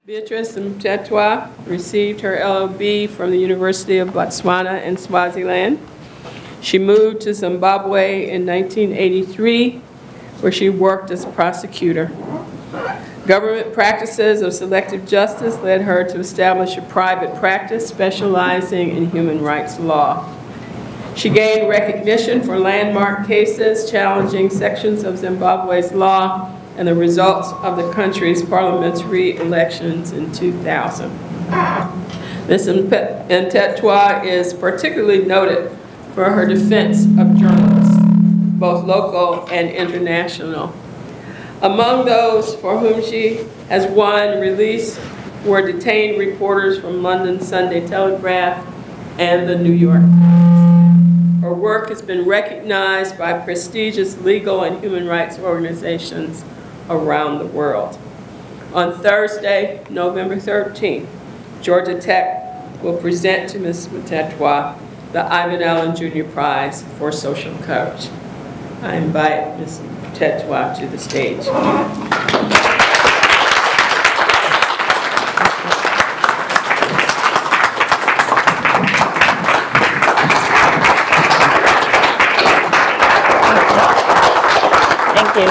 Beatrice Mtetwa received her LLB from the University of Botswana in Swaziland. She moved to Zimbabwe in 1983, where she worked as a prosecutor. Government practices of selective justice led her to establish a private practice specializing in human rights law. She gained recognition for landmark cases challenging sections of Zimbabwe's law and the results of the country's parliamentary elections in 2000. Ms. Mtetwa is particularly noted for her defense of journalists, both local and international. Among those for whom she has won release were detained reporters from London's Sunday Telegraph and the New York Times. Her work has been recognized by prestigious legal and human rights organizations around the world. On Thursday, November 13th, Georgia Tech will present to Ms. Mtetwa the Ivan Allen Jr. Prize for Social Courage. I invite Ms. Mtetwa to the stage. Thank you.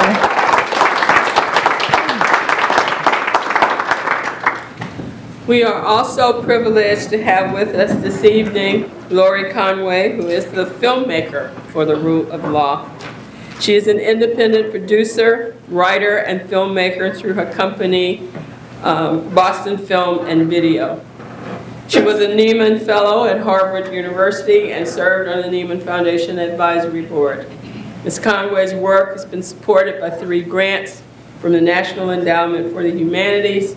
We are also privileged to have with us this evening Lorie Conway, who is the filmmaker for The Rule of Law. She is an independent producer, writer, and filmmaker through her company, Boston Film and Video. She was a Nieman Fellow at Harvard University and served on the Nieman Foundation Advisory Board. Ms. Conway's work has been supported by 3 grants from the National Endowment for the Humanities,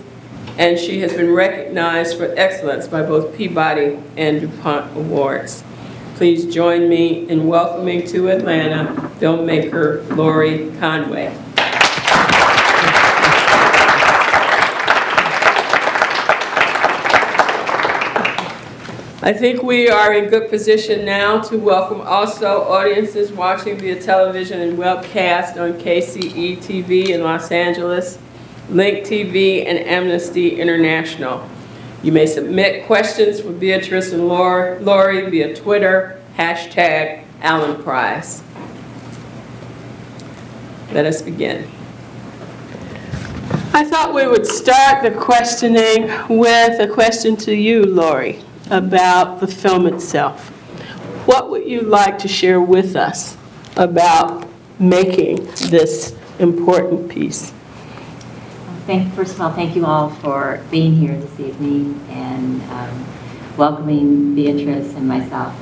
and she has been recognized for excellence by both Peabody and DuPont Awards. Please join me in welcoming to Atlanta filmmaker Lorie Conway. I think we are in good position now to welcome also audiences watching via television and webcast on KCE TV in Los Angeles, Link TV, and Amnesty International. You may submit questions for Beatrice and Lorie via Twitter, #AllenPrize. Let us begin. I thought we would start the questioning with a question to you, Lorie, about the film itself. What would you like to share with us about making this important piece? First of all, thank you all for being here this evening and welcoming Beatrice and myself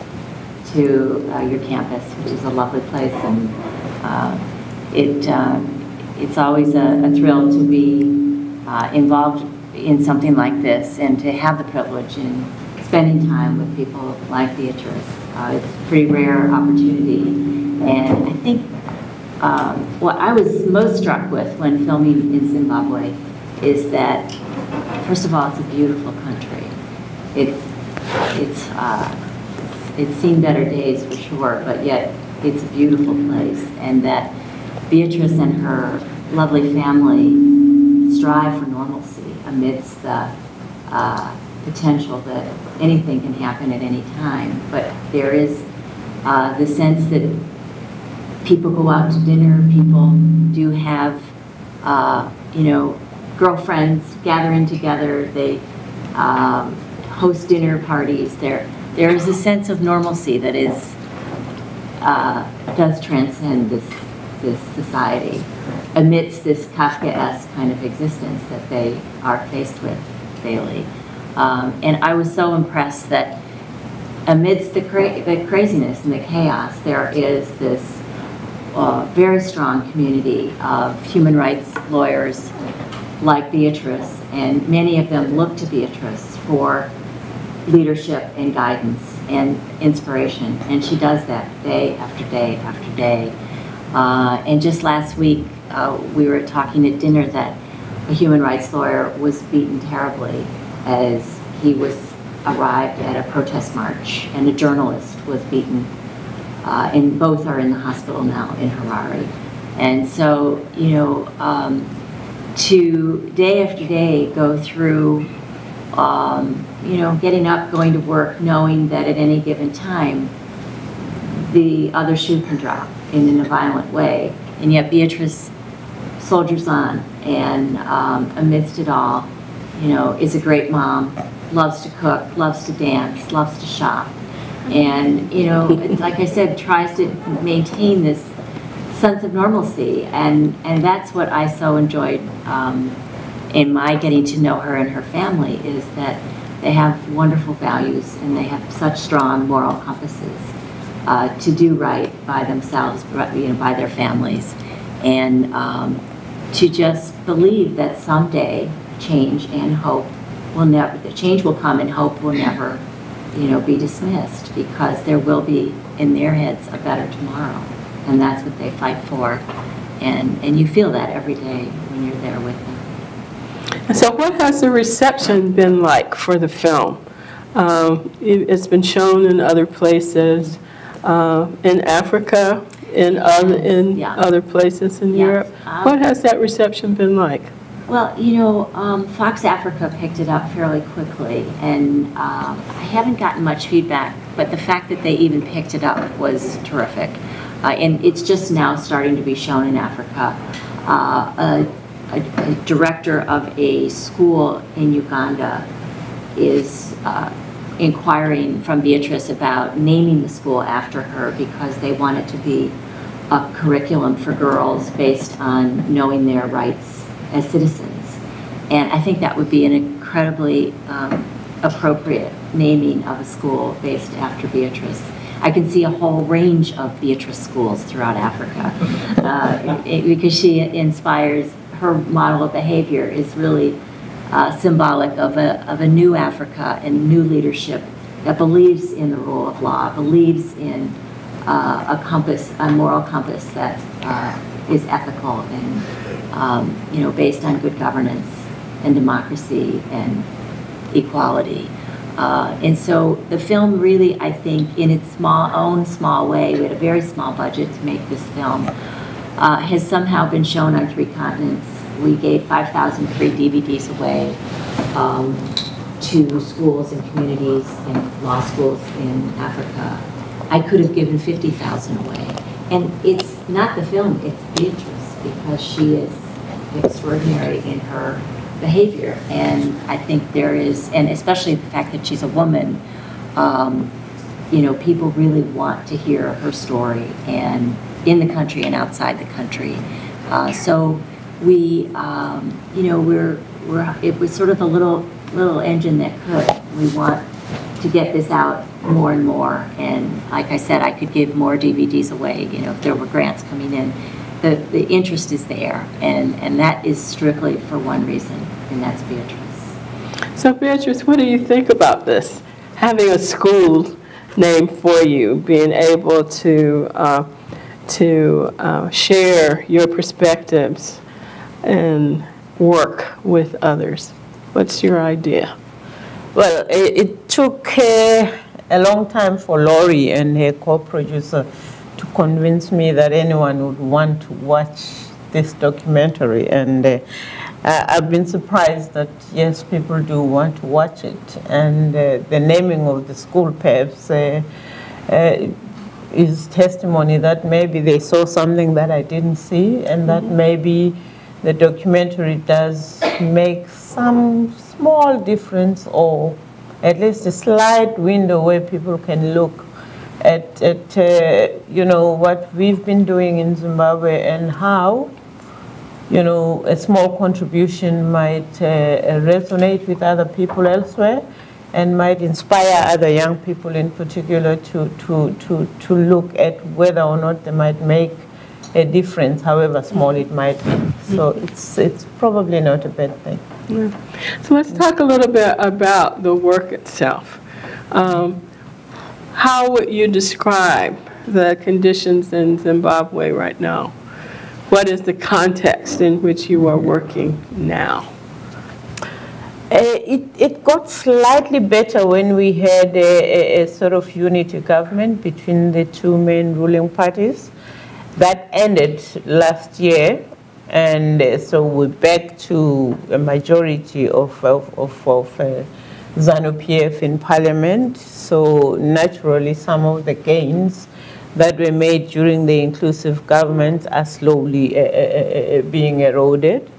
to your campus, which is a lovely place, and it's always a thrill to be involved in something like this and to have the privilege in spending time with people like Beatrice. It's a pretty rare opportunity, and I think what I was most struck with when filming in Zimbabwe is that, first of all, it's a beautiful country. It's seen better days for sure, but yet it's a beautiful place, and that Beatrice and her lovely family strive for normalcy amidst the potential that anything can happen at any time. But there is the sense that people go out to dinner, people do have, girlfriends gathering together, they host dinner parties. There is a sense of normalcy that does transcend this society amidst this Kafkaesque kind of existence that they are faced with daily. And I was so impressed that amidst the craziness and the chaos, there is this very strong community of human rights lawyers like Beatrice, and many of them look to Beatrice for leadership and guidance and inspiration, and she does that day after day after day. And just last week, we were talking at dinner that a human rights lawyer was beaten terribly as he arrived at a protest march, and a journalist was beaten. And both are in the hospital now in Harare. And so, to day after day go through, you know, getting up, going to work, knowing that at any given time, the other shoe can drop in a violent way. And yet Beatrice soldiers on, and amidst it all, you know, is a great mom, loves to cook, loves to dance, loves to shop. And, you know, like I said, tries to maintain this sense of normalcy. And that's what I so enjoyed in my getting to know her and her family, is that they have wonderful values and they have such strong moral compasses to do right by themselves, you know, by their families, and to just believe that someday change and hope will never, the change will come and hope will never, you know, be dismissed, because there will be in their heads a better tomorrow, and that's what they fight for, and you feel that every day when you're there with them. And so what has the reception been like for the film? It's been shown in other places, in Africa, in other places in Europe. What has that reception been like? Well, you know, Fox Africa picked it up fairly quickly, and I haven't gotten much feedback, but the fact that they even picked it up was terrific. And it's just now starting to be shown in Africa. A director of a school in Uganda is inquiring from Beatrice about naming the school after her, because they want it to be a curriculum for girls based on knowing their rights as citizens. And I think that would be an incredibly appropriate naming of a school based after Beatrice. I can see a whole range of Beatrice schools throughout Africa because she inspires, her model of behavior is really symbolic of a new Africa and new leadership that believes in the rule of law, believes in a compass, a moral compass that is ethical and you know, based on good governance and democracy and equality. And so the film really, I think, in its own small way, we had a very small budget to make this film, has somehow been shown on 3 continents. We gave 5,000 free DVDs away to schools and communities and law schools in Africa. I could have given 50,000 away. And it's not the film, it's Beatrice, because she is extraordinary in her behavior. And I think there is, and especially the fact that she's a woman, you know, people really want to hear her story, and in the country and outside the country. So we, you know, it was sort of a little engine that could. We want to get this out more and more. And like I said, I could give more DVDs away, you know, if there were grants coming in. The interest is there, and that is strictly for one reason, and that's Beatrice. So Beatrice, what do you think about this? Having a school named for you, being able to share your perspectives and work with others. What's your idea? Well, it took a long time for Lorie and her co-producer to convince me that anyone would want to watch this documentary, and I've been surprised that yes, people do want to watch it. And the naming of the school perhaps is testimony that maybe they saw something that I didn't see, and that maybe the documentary does make some small difference, or at least a slight window where people can look at you know, what we've been doing in Zimbabwe, and how, you know, a small contribution might resonate with other people elsewhere, and might inspire other young people in particular to look at whether or not they might make a difference, however small it might be. So it's probably not a bad thing. Yeah. So let's talk a little bit about the work itself. How would you describe the conditions in Zimbabwe right now? What is the context in which you are working now? It got slightly better when we had a sort of unity government between the two main ruling parties. That ended last year, And so we're back to a majority of ZANU-PF in parliament. So naturally, some of the gains that were made during the inclusive government are slowly being eroded.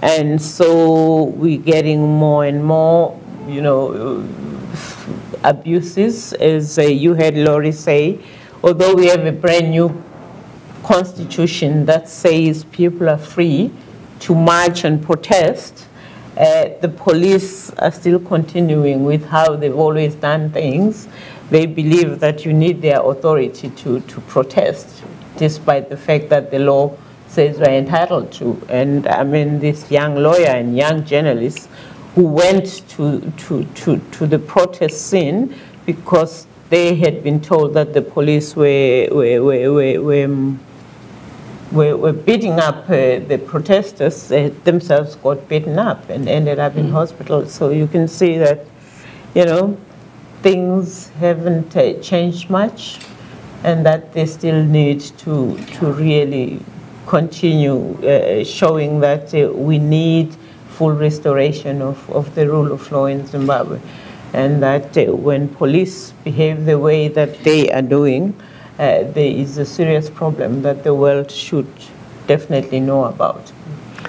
And so we're getting more and more, you know, abuses, as you heard Lorie say. Although we have a brand new constitution that says people are free to march and protest, the police are still continuing with how they've always done things. They believe that you need their authority to protest, despite the fact that the law says we're entitled to. And I mean, this young lawyer and young journalist who went to the protest scene because they had been told that the police were beating up the protesters, themselves got beaten up and ended up in hospital. So you can see that, you know, things haven't changed much, and that they still need to really continue showing that we need full restoration of the rule of law in Zimbabwe, and that when police behave the way that they are doing, there is a serious problem that the world should definitely know about.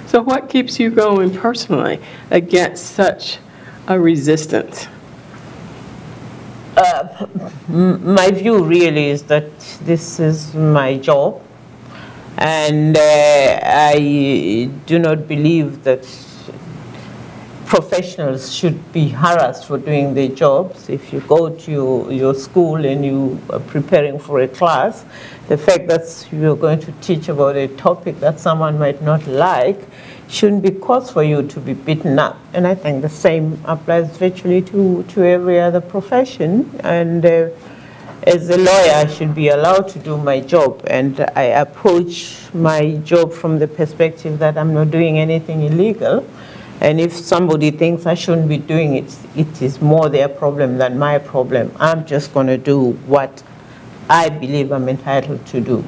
So what keeps you going personally against such a resistance? My view really is that this is my job, and I do not believe that professionals should be harassed for doing their jobs. If you go to your school and you are preparing for a class, the fact that you're going to teach about a topic that someone might not like shouldn't be cause for you to be beaten up. And I think the same applies virtually to every other profession. And as a lawyer, I should be allowed to do my job. And I approach my job from the perspective that I'm not doing anything illegal. And if somebody thinks I shouldn't be doing it, it is more their problem than my problem. I'm just going to do what I believe I'm entitled to do.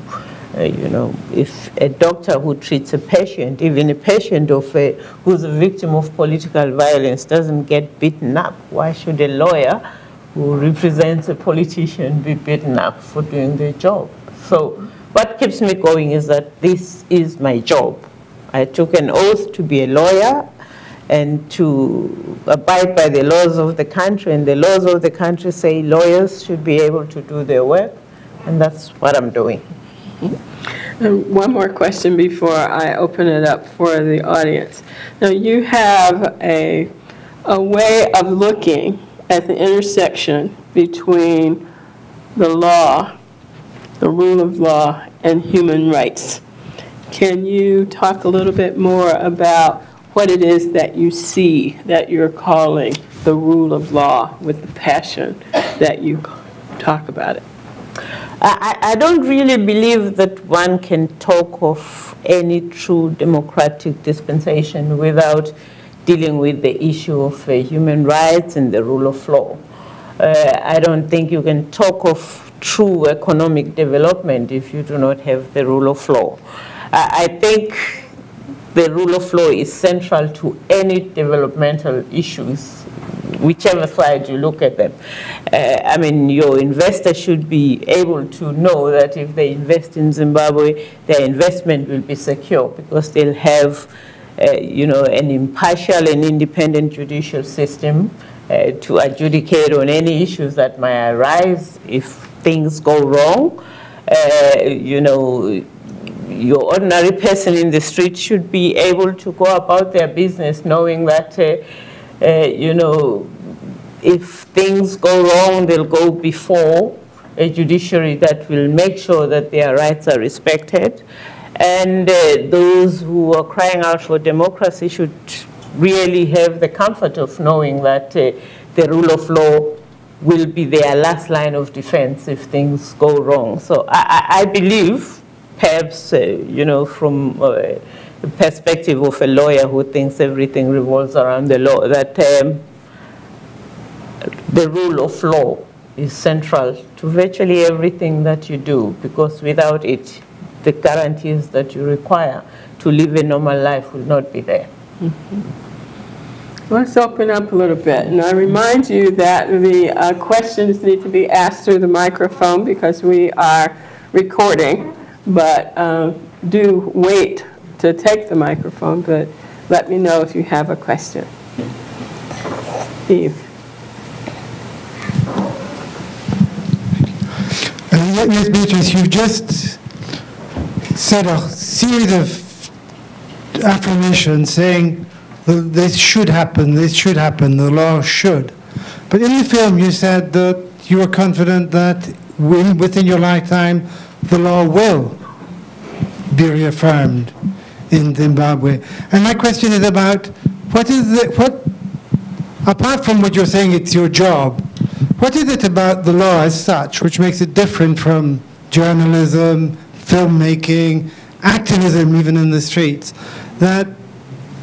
You know, if a doctor who treats a patient, even a patient who's a victim of political violence, doesn't get beaten up, why should a lawyer who represents a politician be beaten up for doing their job? So what keeps me going is that this is my job. I took an oath to be a lawyer and to abide by the laws of the country, and the laws of the country say lawyers should be able to do their work, and that's what I'm doing. One more question before I open it up for the audience. Now, you have a way of looking at the intersection between the law, the rule of law, and human rights. Can you talk a little bit more about what it is that you see that you're calling the rule of law with the passion that you talk about it? I don't really believe that one can talk of any true democratic dispensation without dealing with the issue of human rights and the rule of law. I don't think you can talk of true economic development if you do not have the rule of law. I think the rule of law is central to any developmental issues, whichever side you look at them. I mean, your investor should be able to know that if they invest in Zimbabwe, their investment will be secure because they'll have, you know, an impartial and independent judicial system to adjudicate on any issues that might arise if things go wrong. You know, your ordinary person in the street should be able to go about their business knowing that, you know, if things go wrong, they'll go before a judiciary that will make sure that their rights are respected. And those who are crying out for democracy should really have the comfort of knowing that the rule of law will be their last line of defense if things go wrong. So I believe, perhaps, you know, from the perspective of a lawyer who thinks everything revolves around the law, that the rule of law is central to virtually everything that you do, because without it, the guarantees that you require to live a normal life will not be there. Let's open up a little bit. And I remind you that the questions need to be asked through the microphone because we are recording. But do wait to take the microphone, but let me know if you have a question. Eve. Yes, Beatrice, you just said a series of affirmations saying this should happen, the law should. But in the film you said that you were confident that within your lifetime the law will be reaffirmed in Zimbabwe. And my question is about what apart from what you're saying it's your job, what is it about the law as such which makes it different from journalism, filmmaking, activism even in the streets, that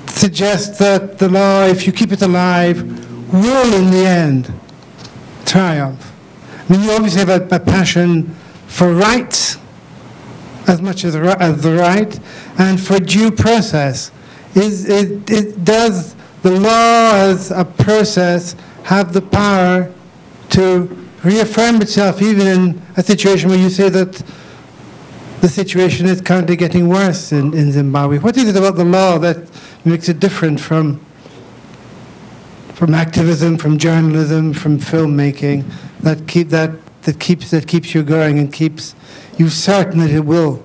suggests that the law, if you keep it alive, will in the end triumph? I mean, you obviously have a passion for rights as much as the right, and for due process. Does the law as a process have the power to reaffirm itself even in a situation where you say that the situation is currently getting worse in Zimbabwe? What is it about the law that makes it different from activism, from journalism, from filmmaking, that keeps you going and keeps you certain that it will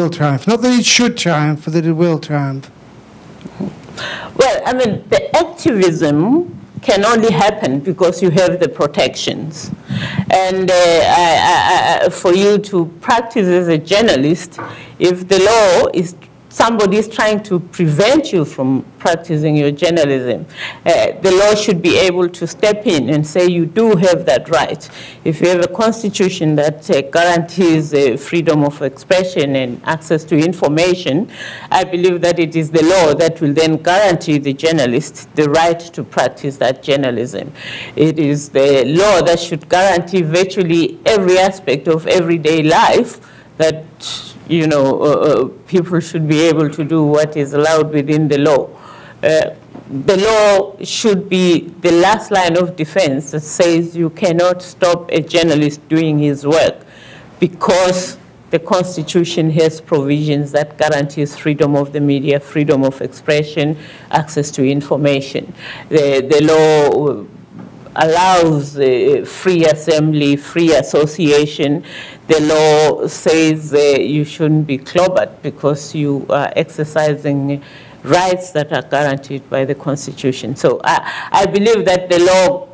triumph? Not that it should triumph, but that it will triumph. Well, I mean, the activism can only happen because you have the protections. And for you to practice as a journalist, if the law is, somebody is trying to prevent you from practicing your journalism, the law should be able to step in and say you do have that right. If you have a constitution that guarantees freedom of expression and access to information, I believe that it is the law that will then guarantee the journalist the right to practice that journalism. It is the law that should guarantee virtually every aspect of everyday life, that people should be able to do what is allowed within the law. The law should be the last line of defense that says you cannot stop a journalist doing his work because the Constitution has provisions that guarantees freedom of the media, freedom of expression, access to information. The law allows free assembly, free association. The law says you shouldn't be clobbered because you are exercising rights that are guaranteed by the Constitution. So I believe that the law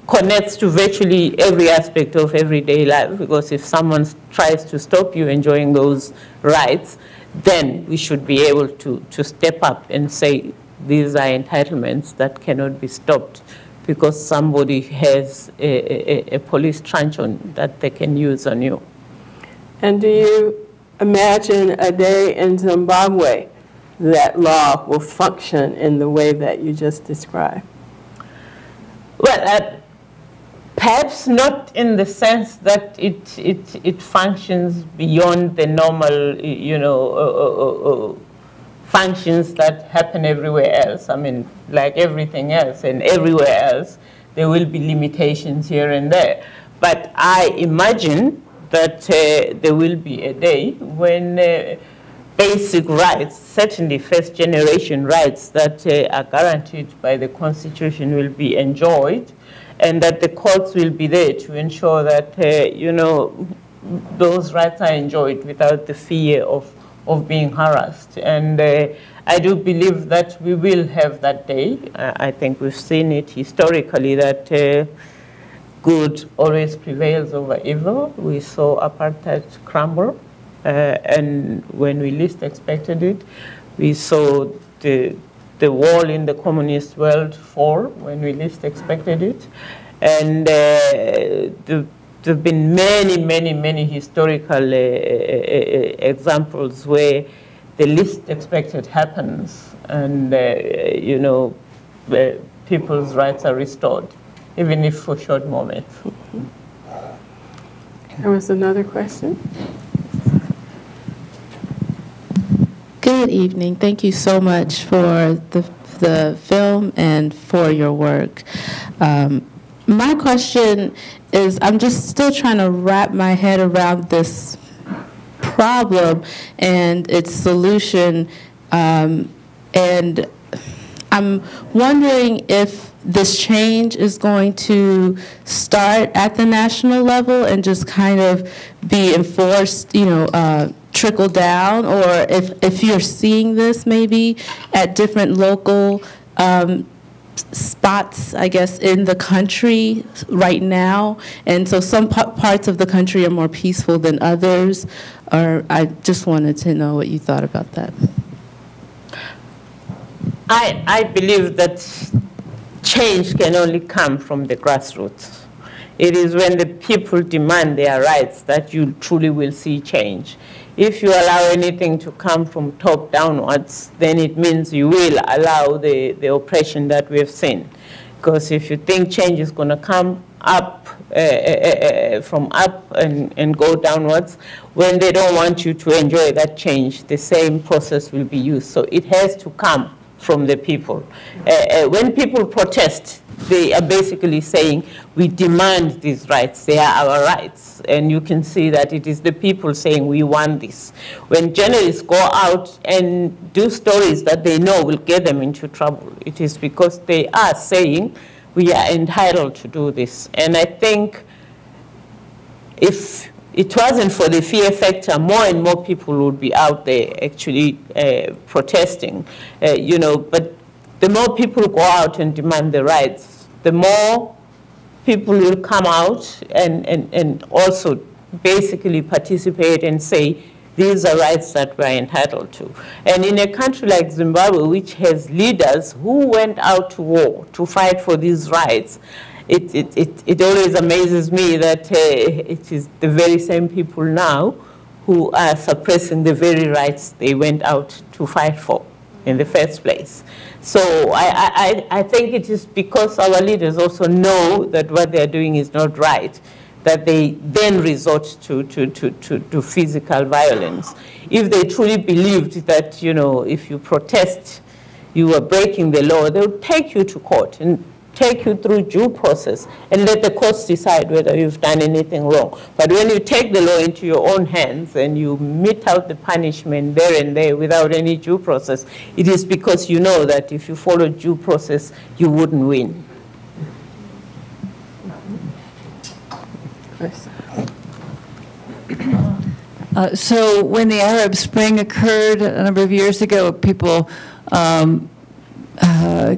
connects to virtually every aspect of everyday life, because if someone tries to stop you enjoying those rights, then we should be able to step up and say these are entitlements that cannot be stopped because somebody has a police truncheon that they can use on you. And do you imagine a day in Zimbabwe that law will function in the way that you just described? Well, perhaps not in the sense that it functions beyond the normal, functions that happen everywhere else. I mean, like everything else and everywhere else, there will be limitations here and there. But I imagine that there will be a day when basic rights, certainly first-generation rights that are guaranteed by the Constitution, will be enjoyed, and that the courts will be there to ensure that, those rights are enjoyed without the fear of being harassed. And I do believe that we will have that day. I think we've seen it historically that good always prevails over evil. We saw apartheid crumble, and when we least expected it, we saw the wall in the communist world fall when we least expected it. And there have been many historical examples where the least expected happens, and people's rights are restored, even if for short moments. There was another question. Good evening. Thank you so much for the film and for your work. My question is, I'm just still trying to wrap my head around this problem and its solution, and I'm wondering if this change is going to start at the national level and just kind of be enforced, trickle down, or if you're seeing this maybe at different local spots, I guess, in the country right now. And so some parts of the country are more peaceful than others. Or I just wanted to know what you thought about that. I believe that change can only come from the grassroots. It is when the people demand their rights that you truly will see change. If you allow anything to come from top downwards, then it means you will allow the oppression that we've seen. Because if you think change is going to come up, from up and go downwards, when they don't want you to enjoy that change, the same process will be used. So it has to come from the people. When people protest, they are basically saying, we demand these rights, they are our rights. And you can see that it is the people saying, we want this. When journalists go out and do stories that they know will get them into trouble, it is because they are saying, we are entitled to do this. And I think if it wasn't for the fear factor, more and more people would be out there actually protesting, but the more people go out and demand the rights, the more people will come out and also basically participate and say, these are rights that we're entitled to. And in a country like Zimbabwe, which has leaders who went out to war to fight for these rights, it always amazes me that it is the very same people now who are suppressing the very rights they went out to fight for in the first place. So I think it is because our leaders also know that what they're doing is not right, that they then resort to physical violence. If they truly believed that, if you protest, you are breaking the law, they would take you to court and take you through due process and let the courts decide whether you've done anything wrong. But when you take the law into your own hands and you mete out the punishment there and there without any due process, it is because you know that if you follow due process, you wouldn't win. So when the Arab Spring occurred a number of years ago, people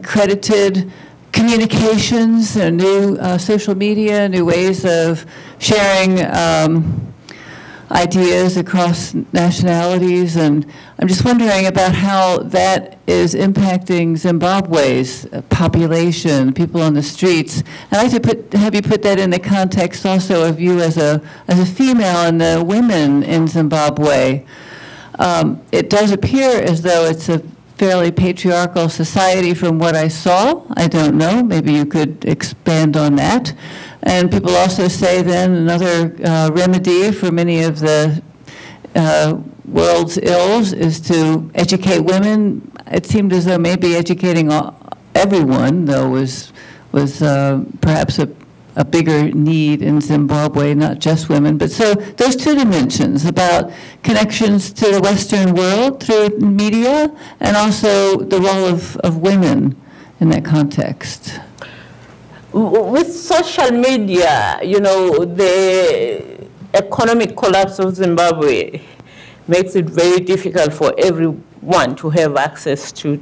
credited communications and new social media, new ways of sharing ideas across nationalities, and I'm just wondering about how that is impacting Zimbabwe's population, people on the streets. I'd like to have you put that in the context also of you as a female and the women in Zimbabwe. It does appear as though it's a fairly patriarchal society from what I saw. I don't know, maybe you could expand on that. And people also say then another remedy for many of the world's ills is to educate women. It seemed as though maybe educating everyone, though, was perhaps a bigger need in Zimbabwe, not just women. But so there's two dimensions about connections to the Western world through media and also the role of women in that context. With social media, the economic collapse of Zimbabwe makes it very difficult for everyone to have access to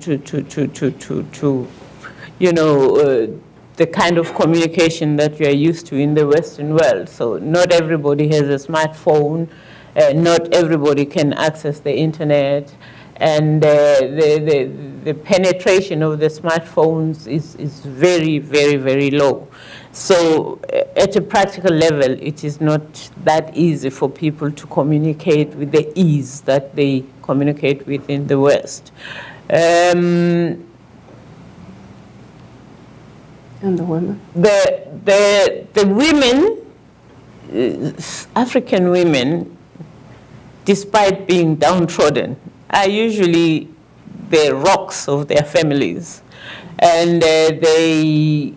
the kind of communication that we are used to in the Western world. So not everybody has a smartphone, not everybody can access the internet, and the penetration of the smartphones is very, very, very low. So at a practical level, it is not that easy for people to communicate with the ease that they communicate with in the West. And the women? The women, African women, despite being downtrodden, are usually the rocks of their families. And they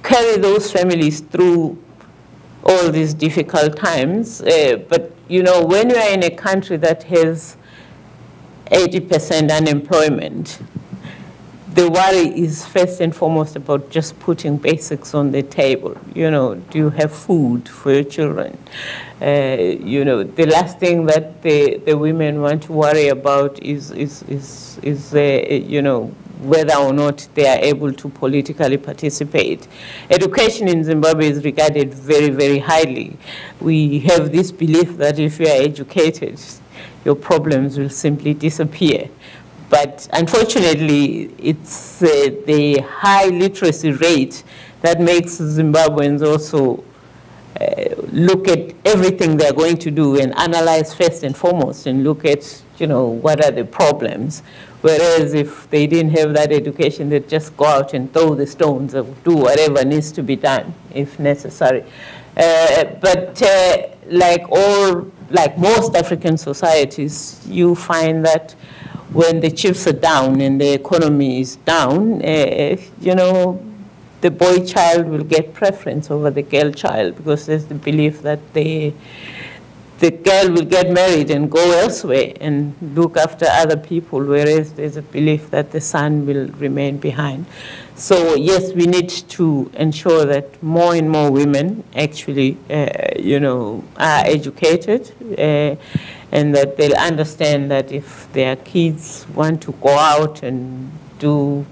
carry those families through all these difficult times. But, you know, when you are in a country that has 80% unemployment, the worry is first and foremost about just putting basics on the table. You know, do you have food for your children? You know, the last thing that the women want to worry about is you know, whether or not they are able to politically participate. Education in Zimbabwe is regarded very, very highly. We have this belief that if you are educated, your problems will simply disappear. But unfortunately, it's the high literacy rate that makes Zimbabweans also look at everything they're going to do and analyze first and foremost and look at, you know, what are the problems. Whereas if they didn't have that education, they'd just go out and throw the stones or do whatever needs to be done if necessary. But like most African societies, you find that when the chiefs are down and the economy is down, you know, the boy child will get preference over the girl child because there's the belief that the girl will get married and go elsewhere and look after other people, whereas there's a belief that the son will remain behind. So yes, we need to ensure that more and more women actually, you know, are educated and that they'll understand that if their kids want to go out and do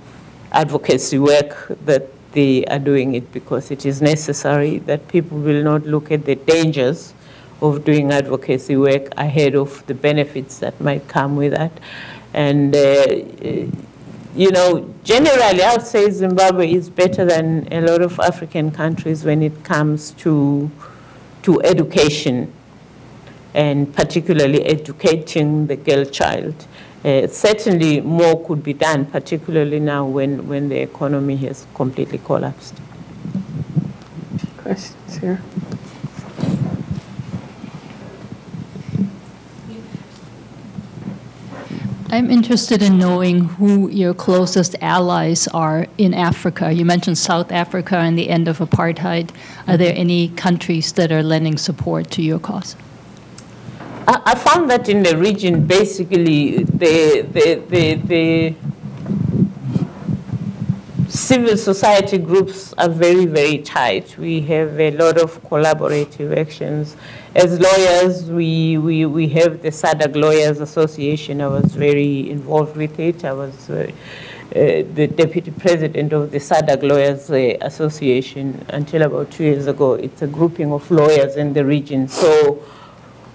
advocacy work, that they are doing it because it is necessary, that people will not look at the dangers of doing advocacy work ahead of the benefits that might come with that. And, you know, generally I would say Zimbabwe is better than a lot of African countries when it comes to education, and particularly educating the girl child. Certainly more could be done, particularly now when the economy has completely collapsed. Questions here? I'm interested in knowing who your closest allies are in Africa. You mentioned South Africa and the end of apartheid. Are there any countries that are lending support to your cause? I found that in the region, basically, the civil society groups are very, very tight. We have a lot of collaborative actions. As lawyers, we have the SADC Lawyers Association. I was very involved with it. I was the deputy president of the SADC Lawyers Association until about 2 years ago. It's a grouping of lawyers in the region. So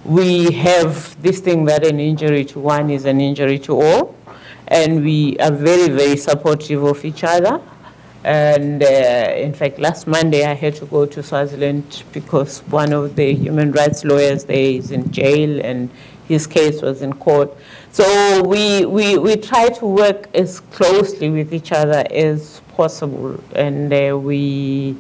we have this thing that an injury to one is an injury to all. And we are very, very supportive of each other. And in fact, last Monday I had to go to Swaziland because one of the human rights lawyers there is in jail and his case was in court. So we try to work as closely with each other as possible. And we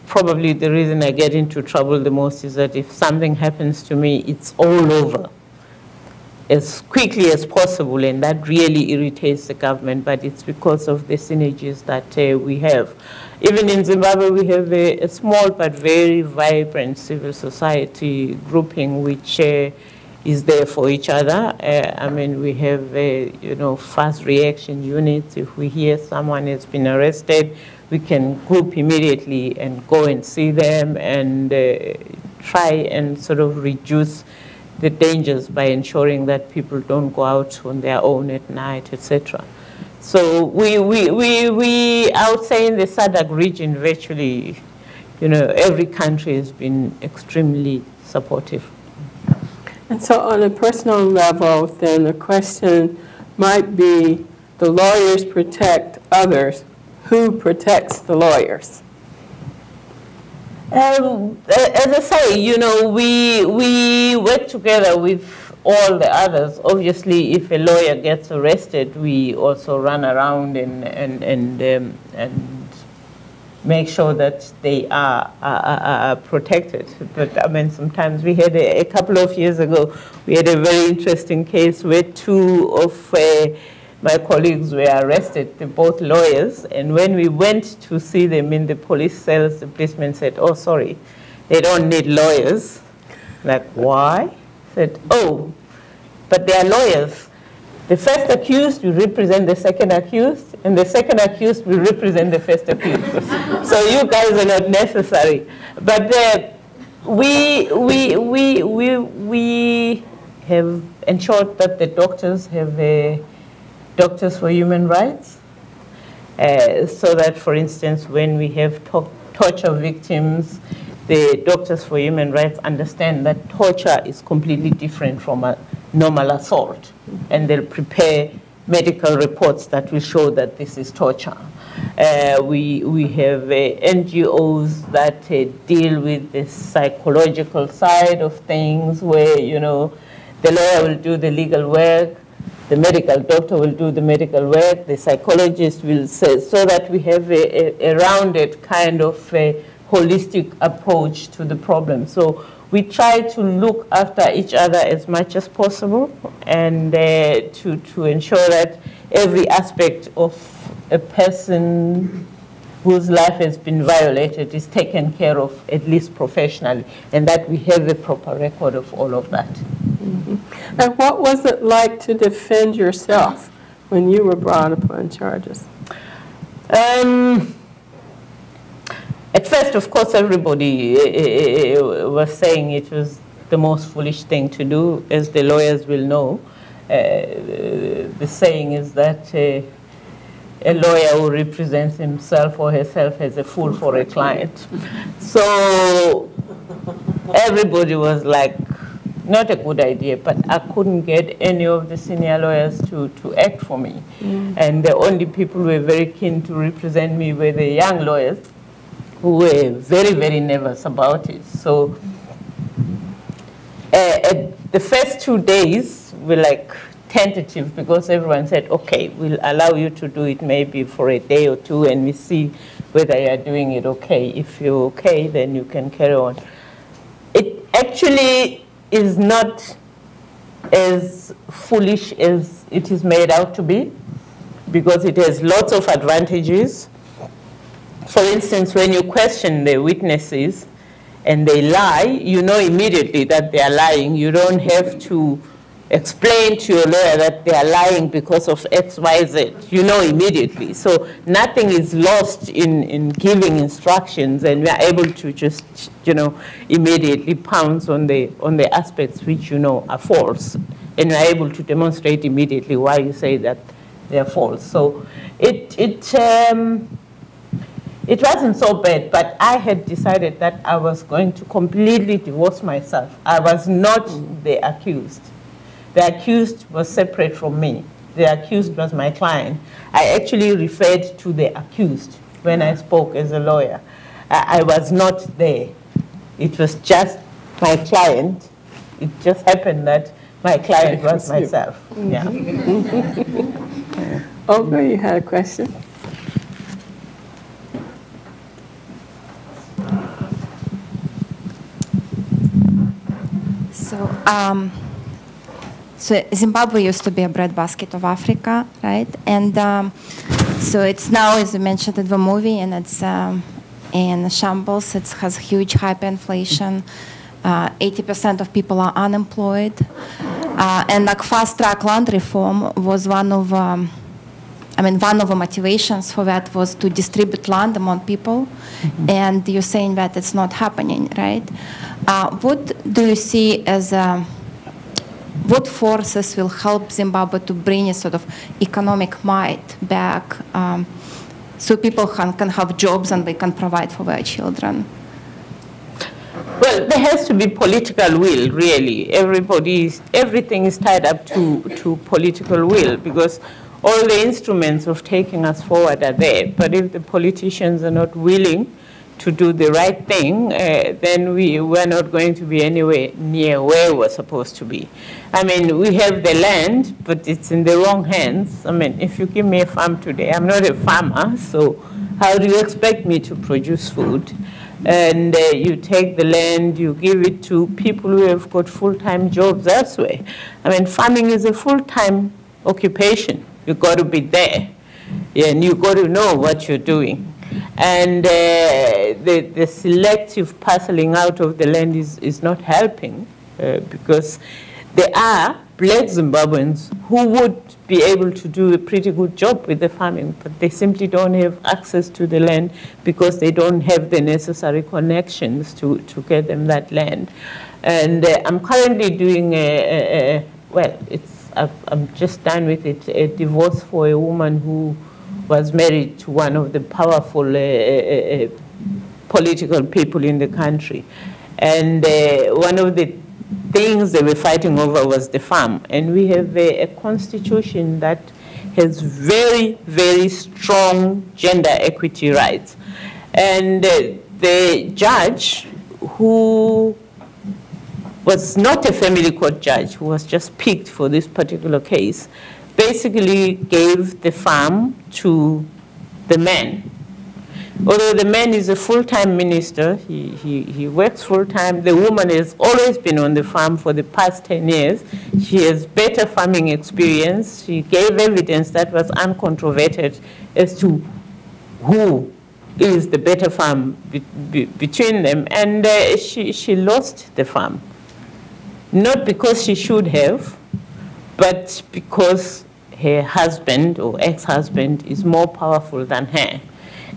probably the reason I get into trouble the most is that if something happens to me, it's all over as quickly as possible, and that really irritates the government, but it's because of the synergies that we have. Even in Zimbabwe, we have a small but very vibrant civil society grouping which is there for each other. I mean, we have, you know, fast reaction units. If we hear someone has been arrested, we can group immediately and go and see them and try and sort of reduce the dangers by ensuring that people don't go out on their own at night, etc. So I would say in the SADC region, virtually, you know, every country has been extremely supportive. And so on a personal level, then the question might be, the lawyers protect others. Who protects the lawyers? As I say, you know, we work together with all the others. Obviously, if a lawyer gets arrested, we also run around and make sure that they are protected. But I mean, sometimes we had a couple of years ago, we had a very interesting case where two of my colleagues were arrested. They're both lawyers, and when we went to see them in the police cells, the policeman said, "Oh, sorry, they don't need lawyers." Like, why? Said, "Oh, but they are lawyers. The first accused will represent the second accused, and the second accused will represent the first accused. So you guys are not necessary." But we have ensured that the doctors have Doctors for Human Rights, so that, for instance, when we have torture victims, the Doctors for Human Rights understand that torture is completely different from a normal assault, and they'll prepare medical reports that will show that this is torture. We have NGOs that deal with the psychological side of things, where, you know, the lawyer will do the legal work, the medical doctor will do the medical work, the psychologist will say, so that we have a rounded kind of holistic approach to the problem. So we try to look after each other as much as possible, and to ensure that every aspect of a person whose life has been violated is taken care of, at least professionally, and that we have a proper record of all of that. Mm-hmm. And what was it like to defend yourself when you were brought upon charges? At first, of course, everybody was saying it was the most foolish thing to do. As the lawyers will know, the saying is that a lawyer who represents himself or herself as a fool for a client. So everybody was like, not a good idea, but I couldn't get any of the senior lawyers to act for me. And the only people who were very keen to represent me were the young lawyers, who were very, very nervous about it. So the first 2 days were like tentative, because everyone said, okay, we'll allow you to do it maybe for a day or two, and we see whether you're doing it okay. If you're okay, then you can carry on. It actually is not as foolish as it is made out to be, because it has lots of advantages. For instance, when you question the witnesses and they lie, you know immediately that they are lying. You don't have to explain to your lawyer that they are lying because of X, Y, Z. You know immediately. So nothing is lost in giving instructions, and we are able to just, you know, immediately pounce on the aspects which you know are false, and we are able to demonstrate immediately why you say that they are false. So it wasn't so bad, but I had decided that I was going to completely divorce myself. I was not the accused. The accused was separate from me. The accused was my client. I actually referred to the accused when I spoke as a lawyer. I was not there. It was just my client. It just happened that my client was myself. Yeah. Olga, you had a question? So Zimbabwe used to be a breadbasket of Africa, right? And so it's now, as you mentioned in the movie, and it's in shambles. It has huge hyperinflation. 80% of people are unemployed. And like fast-track land reform was one of the motivations for that was to distribute land among people. Mm-hmm. And you're saying that it's not happening, right? What do you see as what forces will help Zimbabwe to bring a sort of economic might back, so people can have jobs and they can provide for their children? Well, there has to be political will, really. Everything is tied up to political will, because all the instruments of taking us forward are there. But if the politicians are not willing to do the right thing, then we're not going to be anywhere near where we're supposed to be. I mean, we have the land, but it's in the wrong hands. I mean, if you give me a farm today, I'm not a farmer, so how do you expect me to produce food? And you take the land, you give it to people who have got full-time jobs elsewhere. I mean, farming is a full-time occupation. You've got to be there, and you've got to know what you're doing. And the selective parceling out of the land is not helping because there are black Zimbabweans who would be able to do a pretty good job with the farming, but they simply don't have access to the land because they don't have the necessary connections to get them that land. And I'm currently doing I'm just done with it, a divorce for a woman who was married to one of the powerful political people in the country. And one of the things they were fighting over was the farm. And we have a constitution that has very, very strong gender equity rights. And the judge, who was not a family court judge, who was just picked for this particular case, basically gave the farm to the man. Although the man is a full-time minister, he works full-time. The woman has always been on the farm for the past 10 years. She has better farming experience. She gave evidence that was uncontroverted as to who is the better farm between them. And she lost the farm. Not because she should have, but because her husband or ex-husband is more powerful than her.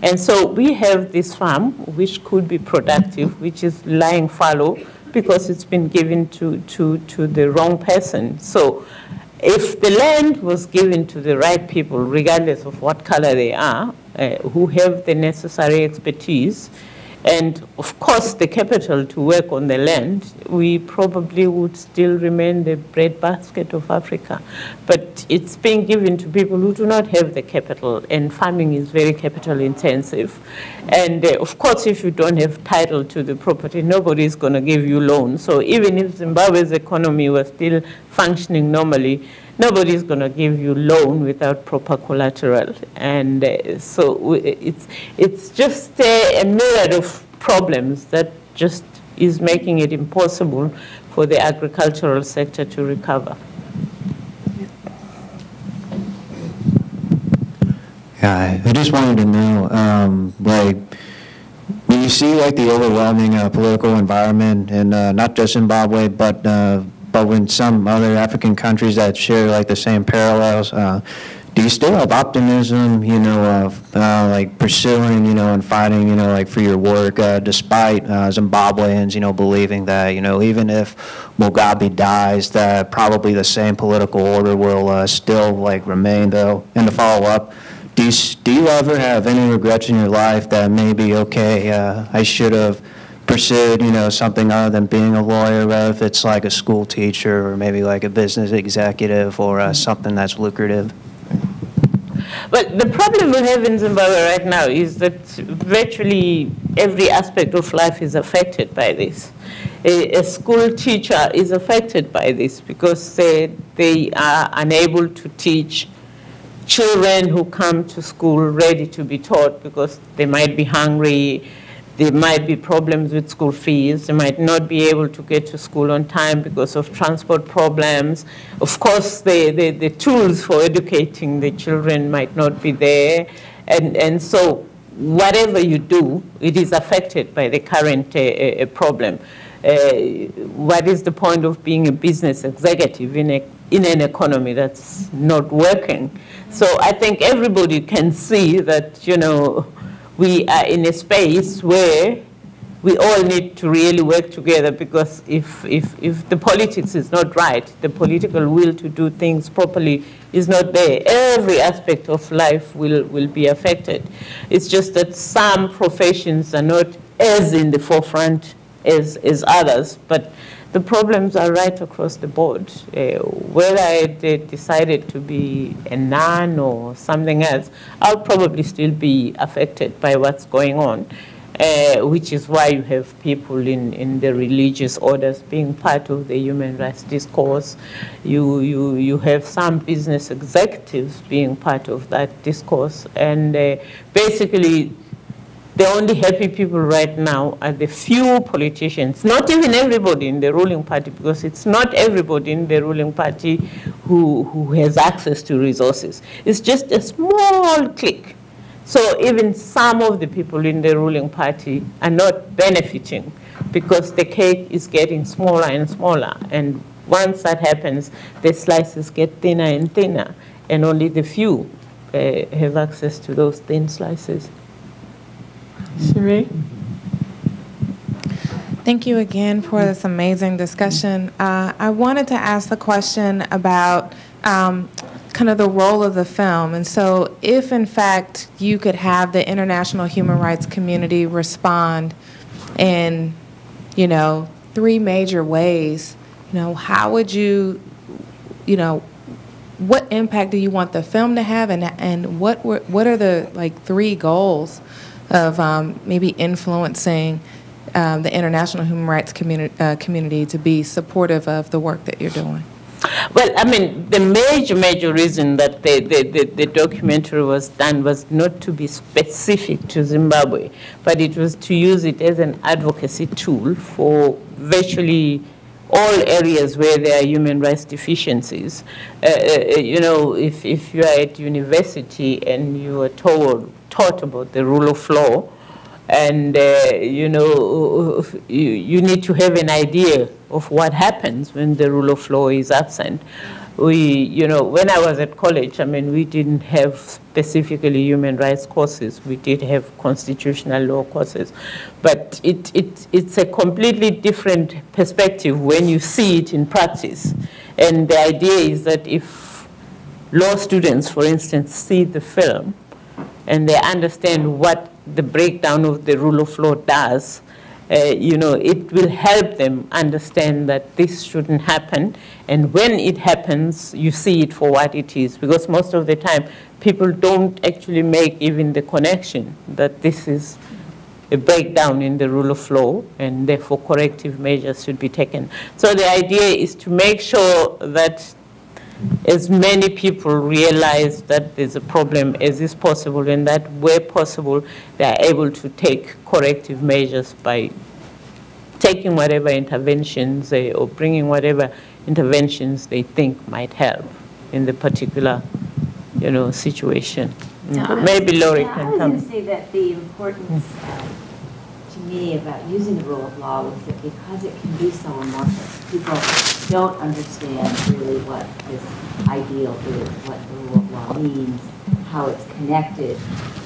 And so we have this farm, which could be productive, which is lying fallow because it's been given to the wrong person. So if the land was given to the right people, regardless of what color they are, who have the necessary expertise, and of course the capital to work on the land, we probably would still remain the breadbasket of Africa. But it's being given to people who do not have the capital, and farming is very capital intensive. And of course, if you don't have title to the property, nobody is going to give you loans. So even if Zimbabwe's economy was still functioning normally, nobody is going to give you loan without proper collateral. And so it's just a myriad of problems that just is making it impossible for the agricultural sector to recover. Yeah, I just wanted to know, like, when you see like the overwhelming political environment in not just Zimbabwe, but in some other African countries that share like the same parallels, do you still have optimism, you know, of like pursuing, you know, and fighting, you know, like for your work, despite Zimbabweans, you know, believing that, you know, even if Mugabe dies, that probably the same political order will still like remain, though? And to follow up, do you ever have any regrets in your life that maybe, okay, I should have pursued, you know, something other than being a lawyer, whether if it's like a school teacher or maybe like a business executive or something that's lucrative? But the problem we have in Zimbabwe right now is that virtually every aspect of life is affected by this. A school teacher is affected by this because they are unable to teach children who come to school ready to be taught because they might be hungry, there might be problems with school fees, they might not be able to get to school on time because of transport problems. Of course, the tools for educating the children might not be there. And so whatever you do, it is affected by the current problem. What is the point of being a business executive in an economy that's not working? So I think everybody can see that, you know, we are in a space where we all need to really work together, because if the politics is not right, the political will to do things properly is not there, every aspect of life will be affected. It's just that some professions are not as in the forefront as others, but the problems are right across the board. Whether I decided to be a nun or something else, I'll probably still be affected by what's going on. which is why you have people in the religious orders being part of the human rights discourse. You have some business executives being part of that discourse. And basically, the only happy people right now are the few politicians, not even everybody in the ruling party, because it's not everybody in the ruling party who has access to resources. It's just a small clique. So even some of the people in the ruling party are not benefiting because the cake is getting smaller and smaller. And once that happens, the slices get thinner and thinner, and only the few have access to those thin slices. Cherie? Thank you again for this amazing discussion. I wanted to ask the question about kind of the role of the film. And so if, in fact, you could have the international human rights community respond in, 3 major ways, how would you, what impact do you want the film to have, and what are the 3 goals of maybe influencing the international human rights community to be supportive of the work that you're doing? Well, I mean, the major reason that the documentary was done was not to be specific to Zimbabwe, but it was to use it as an advocacy tool for virtually all areas where there are human rights deficiencies. If you are at university and you are taught about the rule of law, and you need to have an idea of what happens when the rule of law is absent. When I was at college, I mean, we didn't have specifically human rights courses. We did have constitutional law courses, but it's a completely different perspective when you see it in practice. And the idea is that if law students, for instance, see the film and they understand what the breakdown of the rule of law does, it will help them understand that this shouldn't happen. And when it happens, you see it for what it is. Because most of the time, people don't actually make even the connection that this is a breakdown in the rule of law, and therefore corrective measures should be taken. So the idea is to make sure that as many people realize that there's a problem as is possible, and that where possible, they are able to take corrective measures by taking whatever interventions or bringing whatever interventions they think might help in the particular, situation. Maybe Lorie can come. I was going to say that the importance to me about using the rule of law was that because it can be so amorphous, people don't understand really what this ideal is, what the rule of law means, how it's connected,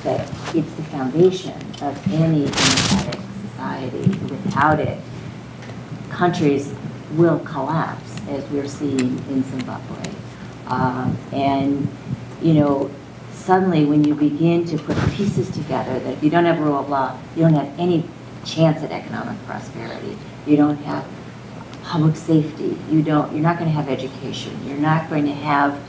that it's the foundation of any democratic society. Without it, countries will collapse, as we're seeing in Zimbabwe. Suddenly when you begin to put pieces together, that if you don't have a rule of law, you don't have any chance at economic prosperity. You don't have public safety. You're not going to have education. You're not going to have,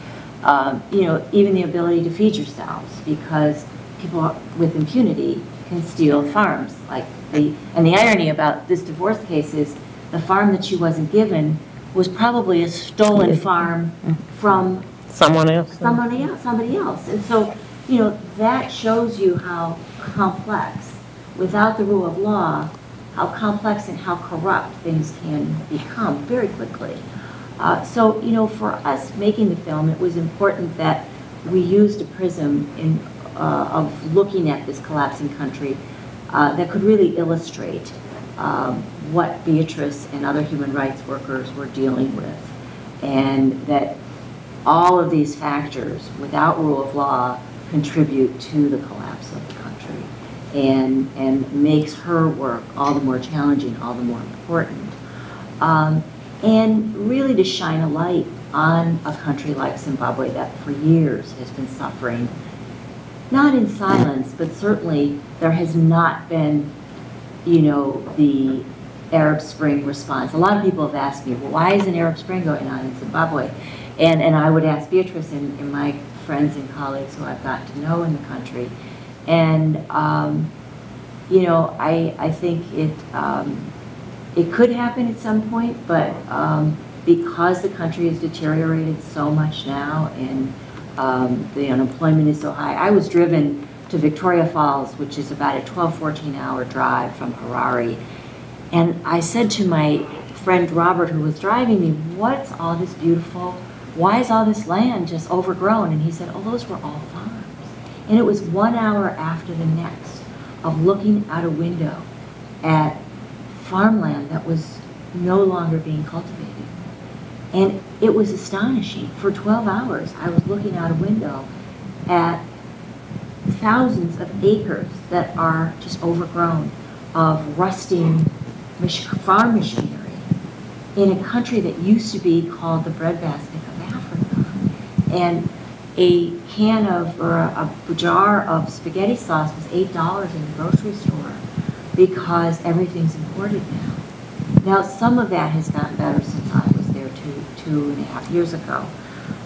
even the ability to feed yourselves, because people with impunity can steal farms. And the irony about this divorce case is the farm that she wasn't given was probably a stolen farm from somebody else. And so, that shows you how complex, without the rule of law, how complex and how corrupt things can become very quickly. For us making the film, it was important that we used a prism of looking at this collapsing country that could really illustrate what Beatrice and other human rights workers were dealing with, and that all of these factors, without rule of law, contribute to the collapse of the country, and makes her work all the more challenging, all the more important. And really to shine a light on a country like Zimbabwe that for years has been suffering, not in silence, but certainly there has not been, the Arab Spring response. A lot of people have asked me, well, why is an Arab Spring going on in Zimbabwe? And I would ask Beatrice and my friends and colleagues who I've gotten to know in the country. And you know, I think it could happen at some point, but because the country has deteriorated so much now and the unemployment is so high. I was driven to Victoria Falls, which is about a 12, 14-hour drive from Harare. And I said to my friend Robert, who was driving me, what's all this beautiful, why is all this land just overgrown? And he said, oh, those were all farms. And it was 1 hour after the next of looking out a window at farmland that was no longer being cultivated. And it was astonishing. For 12 hours, I was looking out a window at thousands of acres that are just overgrown of rusting farm machinery in a country that used to be called the breadbasket of Africa. And a can of, or a jar of spaghetti sauce was $8 in the grocery store because everything's imported now. Now, some of that has gotten better since I was there 2.5 years ago.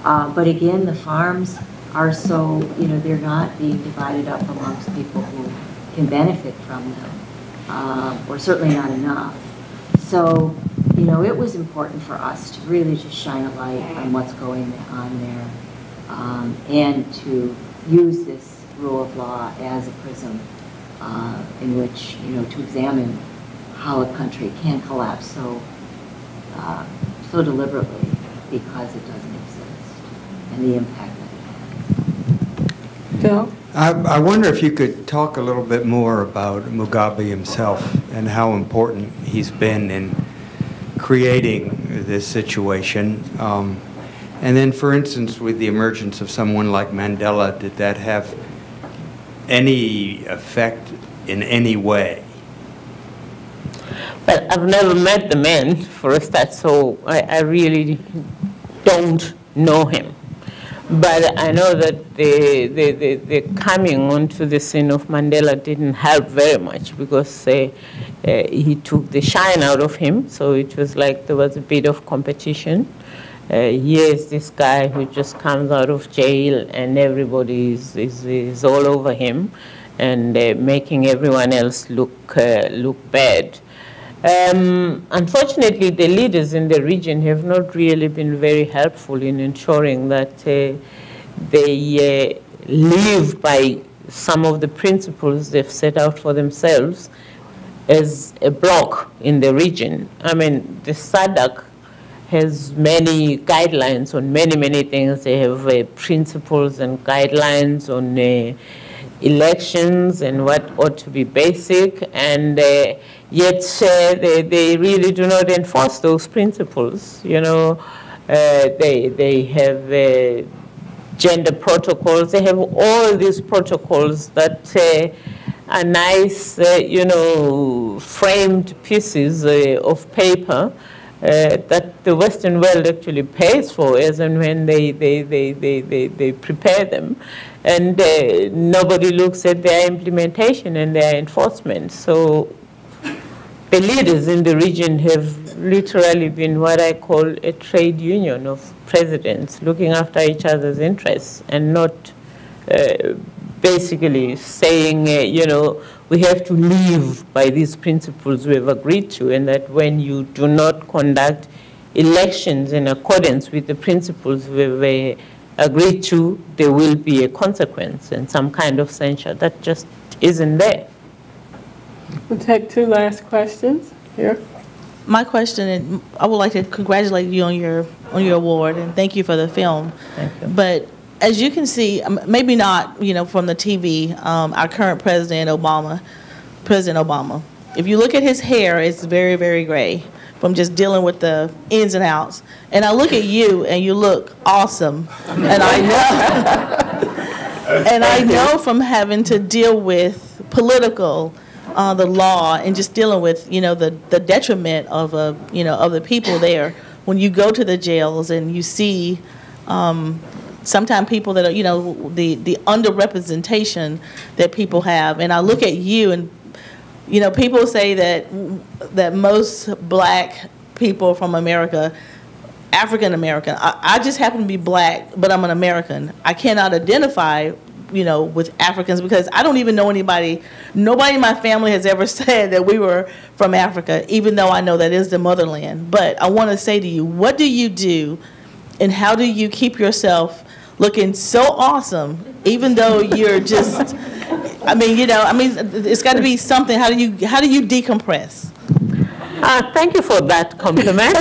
But again, the farms are so, you know, they're not being divided up amongst people who can benefit from them, or certainly not enough. So, you know, it was important for us to really just shine a light on what's going on there, and to use this rule of law as a prism in which, you know, to examine how a country can collapse so deliberately because it doesn't exist, and the impact that it has. Phil? I wonder if you could talk a little bit more about Mugabe himself and how important he's been in creating this situation. And then, for instance, with the emergence of someone like Mandela, did that have any effect in any way? Well, I've never met the man, for a start, so I really don't know him. But I know that the coming onto the scene of Mandela didn't help very much because he took the shine out of him, so it was like there was a bit of competition. Here's this guy who just comes out of jail and everybody is all over him and making everyone else look bad. Unfortunately, the leaders in the region have not really been very helpful in ensuring that they live by some of the principles they've set out for themselves as a bloc in the region. I mean, the SADC has many guidelines on many things. They have principles and guidelines on elections and what ought to be basic, and yet they really do not enforce those principles. You know, they have gender protocols. They have all these protocols that are nice, you know, framed pieces of paper that the Western world actually pays for as and when they prepare them. And nobody looks at their implementation and their enforcement. So the leaders in the region have literally been what I call a trade union of presidents, looking after each other's interests and not basically saying, you know, we have to live by these principles we've agreed to, and that when you do not conduct elections in accordance with the principles we've agreed to, there will be a consequence and some kind of censure. That just isn't there. We'll take two last questions here. My question, and I would like to congratulate you on your award and thank you for the film. Thank you. But as you can see, maybe not, you know, from the TV, our current President Obama. If you look at his hair, it's very, very gray from just dealing with the ins and outs. And I look at you, and you look awesome. And I know, and I know from having to deal with political, the law, and just dealing with, you know, the detriment of you know, of the people there. When you go to the jails and you see sometimes people that are, you know, the underrepresentation that people have, and I look at you, and you know, people say that most black people from America, African American, I just happen to be black, but I'm an American. I cannot identify with Africans, because I don't even know nobody in my family has ever said that we were from Africa, even though I know that is the motherland. But I want to say to you, what do you do and how do you keep yourself looking so awesome, even though you're just, it's got to be something. How do you decompress? Thank you for that compliment.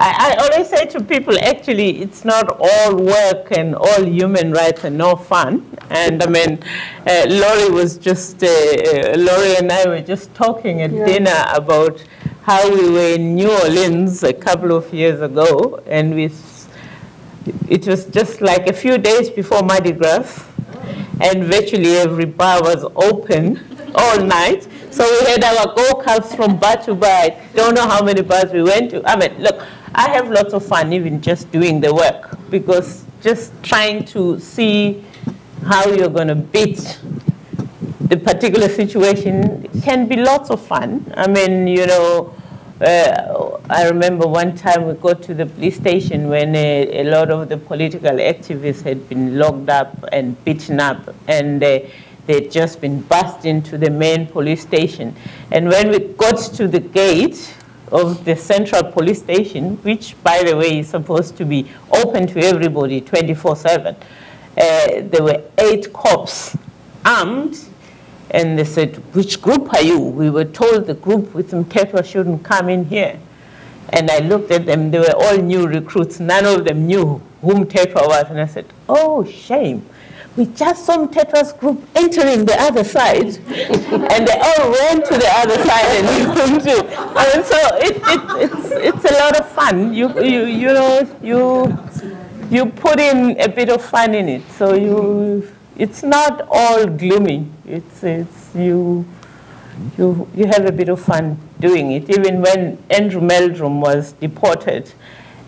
I always say to people, actually, it's not all work and all human rights and no fun. And Lorie and I were just talking at dinner about how we were in New Orleans a couple of years ago, and it was just like a few days before Mardi Gras, and virtually every bar was open all night. So we had our go-karts from bar to bar. I don't know how many bars we went to. Look, I have lots of fun even just doing the work, because just trying to see how you're going to beat the particular situation can be lots of fun. I remember one time we got to the police station when a lot of the political activists had been locked up and beaten up, and they'd just been bussed into the main police station. And when we got to the gate of the central police station, which, by the way, is supposed to be open to everybody 24/7, there were 8 cops armed, and they said, "Which group are you?" We were told the group with Mtetwa shouldn't come in here. And I looked at them, they were all new recruits. None of them knew who Mtetwa was. And I said, "Oh, shame. We just saw Mtetwa's group entering the other side." And they all ran to the other side and we couldn't do it. And so it's a lot of fun. You put in a bit of fun in it. So it's not all gloomy. You have a bit of fun doing it. Even when Andrew Meldrum was deported,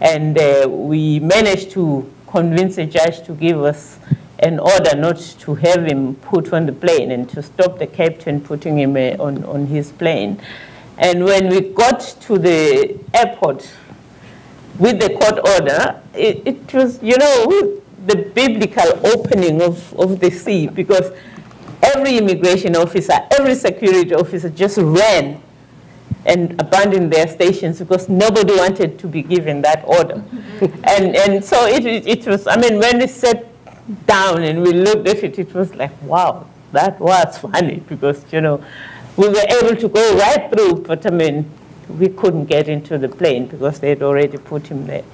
and we managed to convince a judge to give us an order not to have him put on the plane and to stop the captain putting him on his plane. And when we got to the airport with the court order, it was, the biblical opening of the sea, because every immigration officer, every security officer just ran and abandoned their stations because nobody wanted to be given that order. and so it was, when we sat down and we looked at it, it was like, wow, that was funny, because, we were able to go right through, but we couldn't get into the plane because they'd already put him there.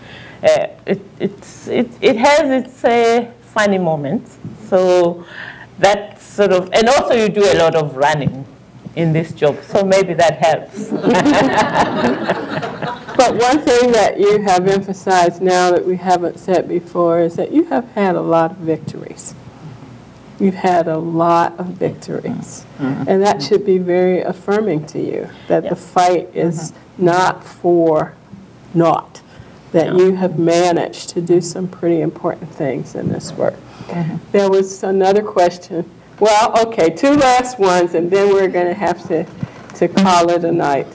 It has its funny moments. So that sort of, and also you do a lot of running in this job, so maybe that helps. But one thing that you have emphasized now that we haven't said before is that you have had a lot of victories. You've had a lot of victories. And that should be very affirming to you, that the fight is not for naught, that you have managed to do some pretty important things in this work. There was another question. Well, okay, 2 last ones, and then we're going to have to call it a night.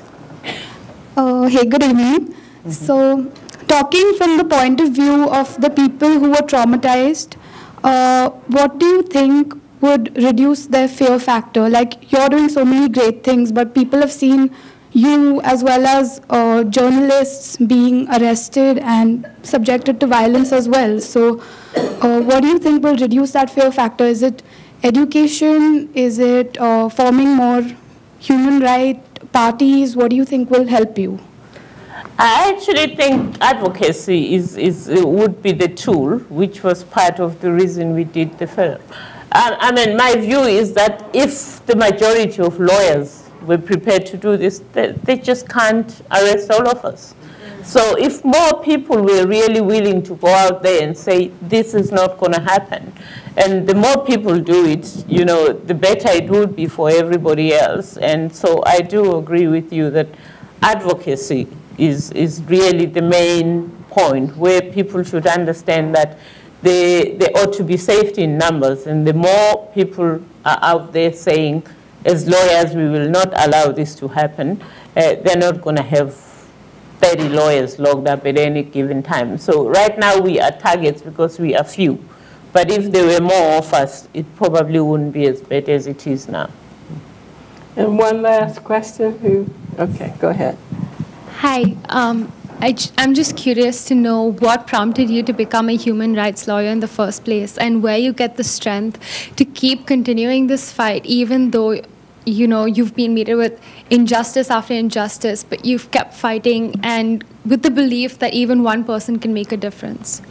Hey, good evening. So, talking from the point of view of the people who were traumatized, what do you think would reduce their fear factor? Like, you're doing so many great things, but people have seen you as well as journalists being arrested and subjected to violence as well. So, what do you think will reduce that fear factor? Is it education? Is it forming more human rights parties? What do you think will help you? I actually think advocacy would be the tool, which was part of the reason we did the film. My view is that if the majority of lawyers were prepared to do this, they just can't arrest all of us. So if more people were really willing to go out there and say, this is not going to happen, and the more people do it, the better it would be for everybody else. And so I do agree with you that advocacy is really the main point, where people should understand that there ought to be safety in numbers, and the more people are out there saying, as lawyers, we will not allow this to happen, they're not going to have 30 lawyers locked up at any given time. So right now we are targets because we are few. But if there were more of us, it probably wouldn't be as bad as it is now. And one last question. Okay, go ahead. Hi. I'm just curious to know what prompted you to become a human rights lawyer in the first place, and where you get the strength to keep continuing this fight, even though, you know, you've been meted with injustice after injustice, but you've kept fighting, and with the belief that even one person can make a difference.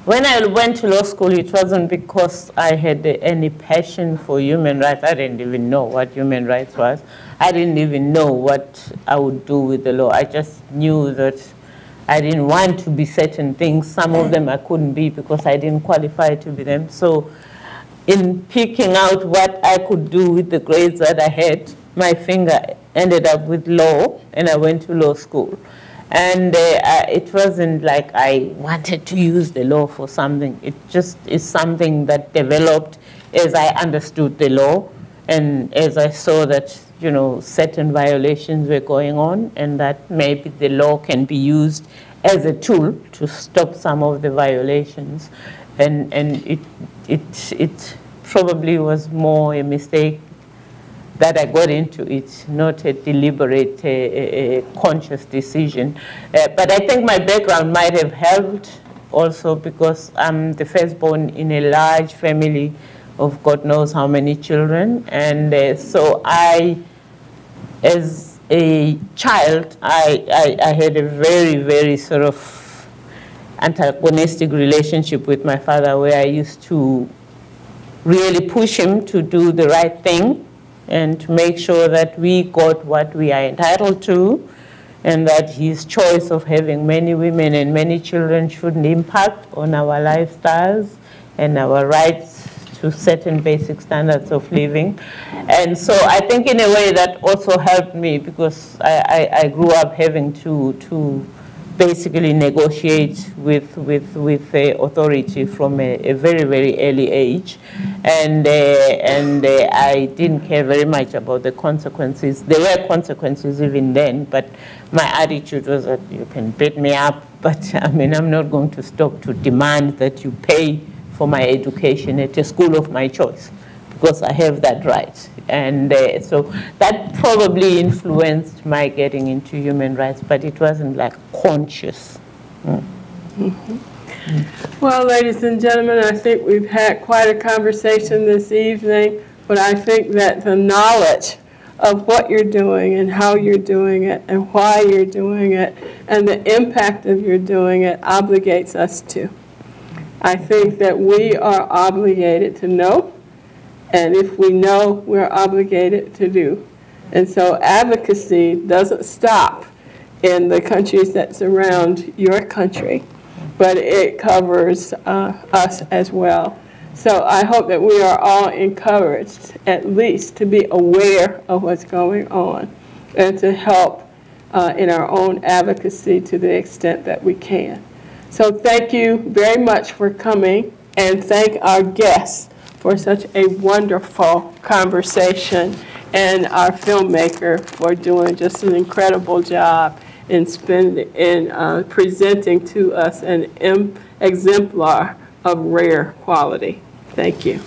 When I went to law school, it wasn't because I had any passion for human rights. I didn't even know what human rights was. I didn't even know what I would do with the law. I just knew that I didn't want to be certain things. Some of them I couldn't be because I didn't qualify to be them. So in picking out what I could do with the grades that I had, my finger ended up with law, and I went to law school. And it wasn't like I wanted to use the law for something. It just is something that developed as I understood the law and as I saw that, you know, certain violations were going on, and that maybe the law can be used as a tool to stop some of the violations. And it probably was more a mistake that I got into it, not a deliberate, conscious decision. But I think my background might have helped also, because I'm the firstborn in a large family of God knows how many children. And so I, as a child, I had a very, very sort of antagonistic relationship with my father, where I used to really push him to do the right thing and to make sure that we got what we are entitled to, and that his choice of having many women and many children shouldn't impact on our lifestyles and our rights to certain basic standards of living. And so I think in a way that also helped me, because I grew up having to basically negotiate with authority from a very, very early age. And I didn't care very much about the consequences. There were consequences even then, but my attitude was that you can beat me up, but I mean, I'm not going to stop to demand that you pay for my education at a school of my choice, because I have that right. And so that probably influenced my getting into human rights, but it wasn't like conscious. Well, ladies and gentlemen, I think we've had quite a conversation this evening, but I think that the knowledge of what you're doing and how you're doing it and why you're doing it and the impact of your doing it obligates us to. I think that we are obligated to know, and if we know, we're obligated to do. And so advocacy doesn't stop in the countries that surround your country, but it covers us as well. So I hope that we are all encouraged, at least, to be aware of what's going on and to help in our own advocacy to the extent that we can. So thank you very much for coming, and thank our guests for such a wonderful conversation, and our filmmaker for doing just an incredible job in presenting to us an exemplar of rare quality. Thank you.